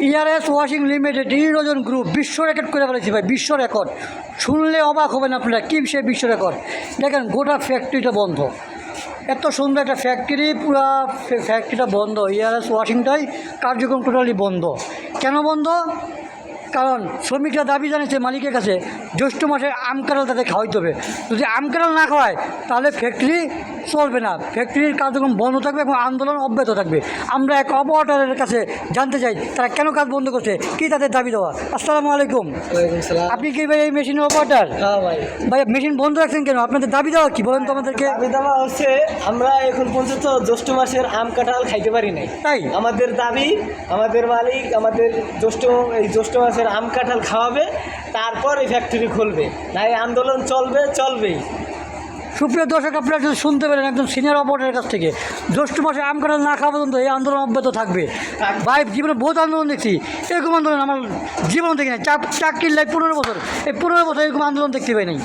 ERS washing limited ইউরোজন group বিশ্ব record করে ফেলেছি ভাই, বিশ্ব রেকর্ড। শুনলে অবাক হবেন আপনারা, কী সে বিশ্ব রেকর্ড। দেখেন গোটা ফ্যাক্টরিটা বন্ধ, এত সুন্দর একটা ফ্যাক্টরি, পুরা ফ্যাক্টরিটা বন্ধ। ERS ওয়াশিংটাই কার্যক্রম টোটালি বন্ধ। কেন বন্ধ? কারণ শ্রমিকরা দাবি জানিয়েছে মালিকের কাছে জ্যৈষ্ঠ মাসে আম কাঁঠাল তাদের খাওয়াইতে হবে। যদি আম কাঁঠাল না খাওয়ায় তাহলে ফ্যাক্টরি চলবে না, ফ্যাক্টরির কার্যক্রম বন্ধ থাকবে এবং আন্দোলন অব্যাহত থাকবে। আমরা এক অপারেটরের কাছে জানতে চাই তারা কেন কাজ বন্ধ করছে, কী তাদের দাবি দেওয়া। আসসালামু আলাইকুম। আপনি কি ভাই এই মেশিনের অপারেটর? হ্যাঁ ভাই। ভাই মেশিন বন্ধ রাখছেন কেন? আপনাদের দাবি দেওয়া কি বলেন তো আমাদেরকে। দাবি দেওয়া হচ্ছে আমরা এখন পর্যন্ত জ্যৈষ্ঠ মাসের আম কাঁঠাল খাইতে পারি নাই। তাই আমাদের দাবি, আমাদের মালিক আমাদের জ্যৈষ্ঠ মাসের আম কাঁঠাল খাওয়াবে, তারপর এই ফ্যাক্টরি খুলবে, না এই আন্দোলন চলবেই। সুপ্রিয় দর্শক, আপনারা যদি শুনতে পেলেন একজন সিনিয়র অপারেটরের কাছ থেকে, জ্যৈষ্ঠ মাসে আম কাঁঠাল না খাওয়া পর্যন্ত এই আন্দোলন অব্যাহত থাকবে। ভাই জীবনে বহুত আন্দোলন দেখছি, এরকম আন্দোলন আমার জীবন দেখি নাই। চাকরির লাইফ 15 বছর, এই 15 বছর এরকম আন্দোলন দেখতে পাই নাই।